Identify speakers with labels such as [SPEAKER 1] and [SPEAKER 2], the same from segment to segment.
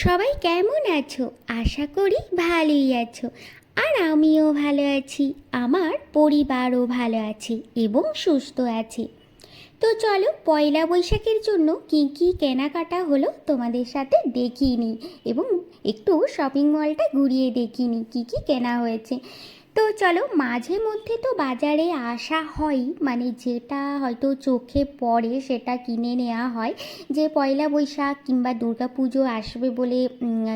[SPEAKER 1] সবাই কেমন আছো? আশা করি ভালোই আছো। আর আমিও ভালো আছি, আমার পরিবারও ভালো আছে এবং সুস্থ আছে। তো চলো পয়লা বৈশাখের জন্য কি কি কেনাকাটা হলো তোমাদের সাথে দেখিয়ে নিই এবং একটু শপিং মলটা ঘুরিয়ে দেখিয়ে নিই কী কী কেনা হয়েছে। তো চলো, মাঝে মধ্যে তো বাজারে আসা হয়, মানে যেটা হয়তো চোখে পড়ে সেটা কিনে নেওয়া হয়। যে পয়লা বৈশাখ কিংবা দুর্গা পুজো আসবে বলে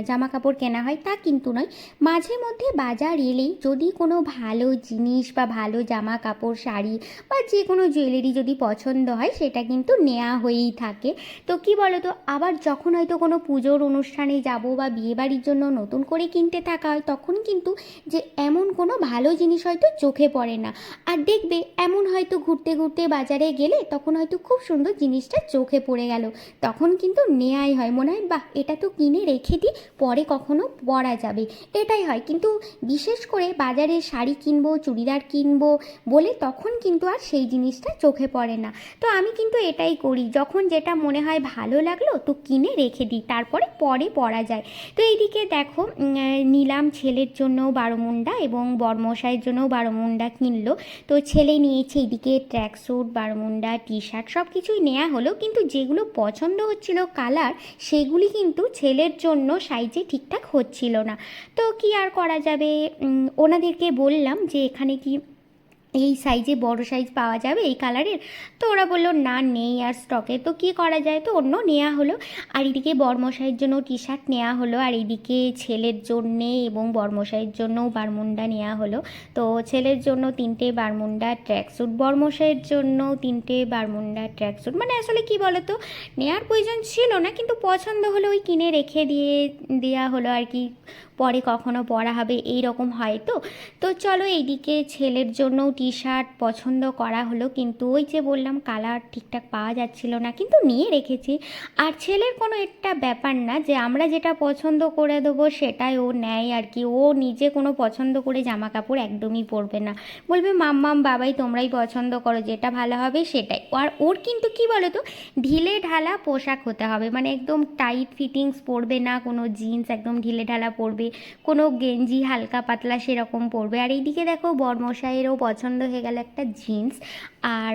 [SPEAKER 1] জামা কাপড় কেনা হয় তা কিন্তু নয়। মাঝে মধ্যে বাজার এলেই যদি কোনো ভালো জিনিস বা ভালো জামা কাপড়, শাড়ি বা যে কোনো জুয়েলারি যদি পছন্দ হয় সেটা কিন্তু নেওয়া হয়েই থাকে। তো কি বলো তো, আবার যখন হয়তো কোনো পুজোর অনুষ্ঠানে যাব বা বিয়েবাড়ির জন্য নতুন করে কিনতে থাকা হয়, তখন কিন্তু যে এমন কোনো ভালো জিনিস হয়তো চোখে পড়ে না। আর দেখবে এমন হয়তো ঘুরতে ঘুরতে বাজারে গেলে তখন হয়তো খুব সুন্দর জিনিসটা চোখে পড়ে গেল, তখন কিন্তু নেওয়াই হয়। মনে হয় বাহ, এটা তো কিনে রেখে দিই, পরে কখনো পরা যাবে, এটাই হয়। কিন্তু বিশেষ করে বাজারে শাড়ি কিনবো, চুড়িদার কিনবো বলে তখন কিন্তু আর সেই জিনিসটা চোখে পড়ে না। তো আমি কিন্তু এটাই করি, যখন যেটা মনে হয় ভালো লাগলো তো কিনে রেখে দিই, তারপরে পরে পরা যায়। তো এইদিকে দেখো, নিলাম ছেলের জন্য বারোমুন্ডা এবং বরমশাইয়ের জন্যও বারোমুন্ডা কিনলো। তো ছেলে নিয়েছে এদিকে ট্র্যাকস্যুট, বারোমুন্ডা, টি শার্ট সব কিছুই নেওয়া হলো, কিন্তু যেগুলো পছন্দ হচ্ছিল কালার, সেগুলি কিন্তু ছেলের জন্য সাইজে ঠিকঠাক হচ্ছিল না। তো কি আর করা যাবে, ওনাদেরকে বললাম যে এখানে কি এই সাইজে বড় সাইজ পাওয়া যাবে এই কালারের? তো ওরা বললো না, নেই আর স্টকে। তো কী করা যায়, তো অন্য নেওয়া হলো। আর এদিকে বরমশাইয়ের জন্য টি শার্ট নেওয়া হলো, আর এইদিকে ছেলের জন্যে এবং বরমশাইয়ের জন্যও বারমুন্ডা নেওয়া হলো। তো ছেলের জন্য 3টে বারমুন্ডা ট্র্যাকস্যুট, বরমশাইয়ের জন্য 3টে বারমুন্ডা ট্র্যাকস্যুট। মানে আসলে কি বলো তো, নেওয়ার প্রয়োজন ছিল না, কিন্তু পছন্দ হলো ওই কিনে রেখে দেওয়া হলো আর কি, পরে কখনো পরা হবে এই রকম হয়। তো তো চলো, এইদিকে ছেলের জন্যও টি শার্ট পছন্দ করা হলো, কিন্তু ওই যে বললাম কালার ঠিকঠাক পাওয়া যাচ্ছিল না, কিন্তু নিয়ে রেখেছি। আর ছেলের কোনো একটা ব্যাপার না যে আমরা যেটা পছন্দ করে দেবো সেটাই ও নেয় আর কি। ও নিজে কোনো পছন্দ করে জামা কাপড় একদমই পরবে না, বলবে মাম্মাম বাবাই তোমরাই পছন্দ করো, যেটা ভালো হবে সেটাই। আর ওর কিন্তু কি বলো তো, ঢিলে ঢালা পোশাক হতে হবে, মানে একদম টাইট ফিটিংস পরবে না, কোনো জিন্স একদম ঢিলে ঢালা পরবে, কোনো গেঞ্জি হালকা পাতলা সেরকম পরবে। আর এইদিকে দেখো বরমশাইয়েরও পছন্দ হয়ে গেল একটা জিন্স। আর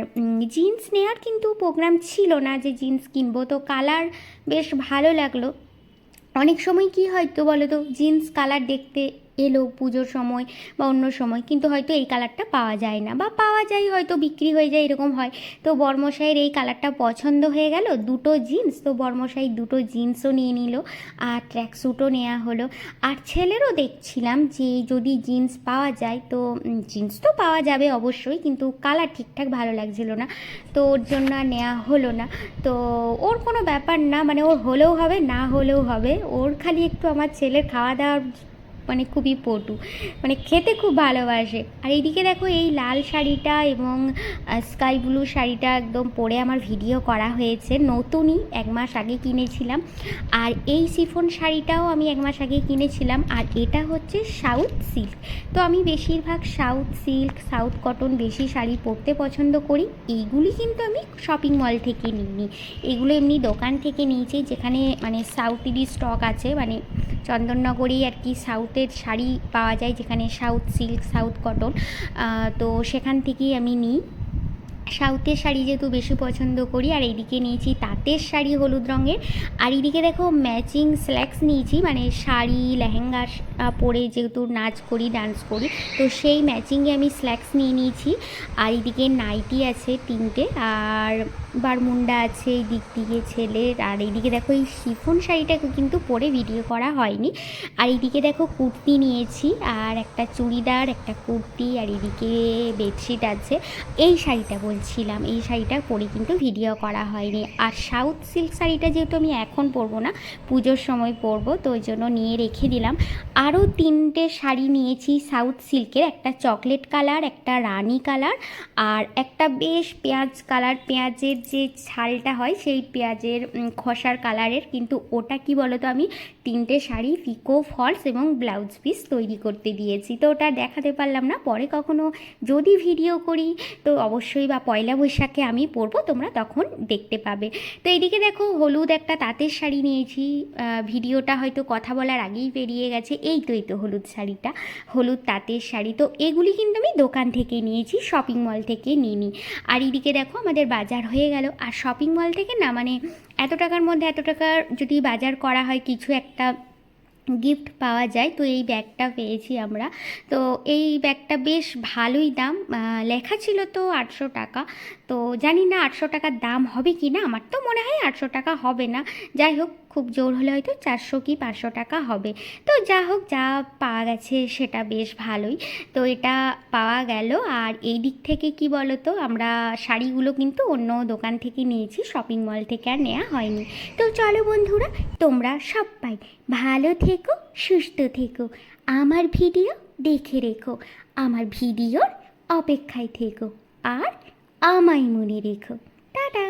[SPEAKER 1] জিন্স নেওয়ার কিন্তু প্রোগ্রাম ছিল না যে জিন্স কিনবো, তো কালার বেশ ভালো লাগলো। অনেক সময় কি হয় তো বলো তো, জিন্স কালার দেখতে এলো পুজোর সময় বা অন্য সময়, কিন্তু হয়তো এই কালারটা পাওয়া যায় না, বা পাওয়া যায় হয়তো বিক্রি হয়ে যায়, এরকম হয়। তো বরমশাইয়ের এই কালারটা পছন্দ হয়ে গেল, দুটো জিন্স, তো বরমশাই দুটো জিন্সও নিয়ে নিল, আর ট্র্যাকস্যুটও নেওয়া হলো। আর ছেলেরও দেখছিলাম যে যদি জিন্স পাওয়া যায়, তো জিন্স তো পাওয়া যাবে অবশ্যই, কিন্তু কালার ঠিকঠাক ভালো লাগছিল না, তো ওর জন্য আর নেওয়া হলো না। তো ওর কোনো ব্যাপার না, মানে ওর হলেও হবে না হলেও হবে, ওর খালি একটু আমার ছেলের খাওয়া দাওয়ার মানে খুবই পটু, মানে খেতে খুব ভালোবাসে। আর এইদিকে দেখো, এই লাল শাড়িটা এবং স্কাই ব্লু শাড়িটা একদম পরে আমার ভিডিও করা হয়েছে, নতুনই 1 মাস আগে কিনেছিলাম। আর এই শিফন শাড়িটাও আমি 1 মাস আগে কিনেছিলাম, আর এটা হচ্ছে সাউথ সিল্ক। তো আমি বেশিরভাগ সাউথ সিল্ক, সাউথ কটন বেশি শাড়ি পরতে পছন্দ করি। এইগুলি কিন্তু আমি শপিং মল থেকে নিইনি, এগুলো এমনি দোকান থেকে নিয়েছি, যেখানে মানে সাউথেরই স্টক আছে, মানে চন্দননগরেই আর কি সাউথের শাড়ি পাওয়া যায়, যেখানে সাউথ সিল্ক, সাউথ কটন, তো সেখান থেকেই আমি নিই। সাউথের শাড়ি যেহেতু বেশি পছন্দ করি। আর এইদিকে নিয়েছি তাঁতের শাড়ি হলুদ রঙের। আর এইদিকে দেখো ম্যাচিং স্ল্যাক্স নিয়েছি, মানে শাড়ি, লেহেঙ্গার পরে যেহেতু নাচ করি, ডান্স করি, তো সেই ম্যাচিংয়ে আমি স্ল্যাক্স নিয়ে নিয়েছি। আর এইদিকে নাইটি আছে 3টে, আর বারমুন্ডা আছে এই দিক দিকে ছেলের। আর এইদিকে দেখো এই শিফন শাড়িটাকে কিন্তু পরে ভিডিও করা হয়নি। আর এইদিকে দেখো কুর্তি নিয়েছি, আর একটা চুড়িদার, একটা কুর্তি, আর এদিকে বেডশিট আছে। এই শাড়িটা বলছিলাম, এই শাড়িটা পরে কিন্তু ভিডিও করা হয়নি। আর সাউথ সিল্ক শাড়িটা যেহেতু আমি এখন পরবো না, পুজোর সময় পরবো, তো ওই জন্য নিয়ে রেখে দিলাম। আরও 3টে শাড়ি নিয়েছি সাউথ সিল্কের, একটা চকলেট কালার, একটা রানি কালার, আর একটা বেশ পেঁয়াজ কালার, পেঁয়াজের যে ছালটা হয় সেই পেঁয়াজের খসার কালারের, কিন্তু ওটা কি বলো তো, আমি 3টে শাড়ি পিকো ফলস এবং ব্লাউজ পিস তৈরি করতে দিয়েছি, তো ওটা দেখাতে পারলাম না। পরে কখনো যদি ভিডিও করি তো অবশ্যই, বা পয়লা বৈশাখে আমি পরবো, তোমরা তখন দেখতে পাবে। তো এইদিকে দেখো হলুদ একটা তাঁতের শাড়ি নিয়েছি, ভিডিওটা হয়তো কথা বলার আগেই পেরিয়ে গেছে। এই তো হলুদ শাড়িটা, হলুদ তাঁতের শাড়ি। তো এগুলি কিন্তু আমি দোকান থেকে নিয়েছি, শপিং মল থেকে নিইনি। আর এদিকে দেখো আমাদের বাজার হয়ে গেল। আর শপিং মল থেকে না, মানে এত টাকার মধ্যে এত টাকার যদি বাজার করা হয়, কিছু একটা গিফট পাওয়া যায়। তো এই ব্যাগটা পেয়েছি আমরা। তো এই ব্যাগটা বেশ ভালোই দাম, লেখা ছিল তো 800 টাকা। তো জানি না 800 টাকার দাম হবে কি না, আমার তো মনে হয় 800 টাকা হবে না। যাই হোক, খুব জোর হলে হয়তো 400 কি 500 টাকা হবে। তো যা হোক, যা পাওয়া গেছে সেটা বেশ ভালোই। তো এটা পাওয়া গেল। আর এই দিক থেকে কি বলো তো, আমরা শাড়িগুলো কিন্তু অন্য দোকান থেকে নিয়েছি, শপিং মল থেকে আর নেওয়া হয়নি। তো চলো বন্ধুরা, তোমরা সবাই ভালো থেকো, সুস্থ থেকো, আমার ভিডিও দেখে রেখো, আমার ভিডিওর অপেক্ষায় থেকো, আর আমায় মনে রেখো। টাটা।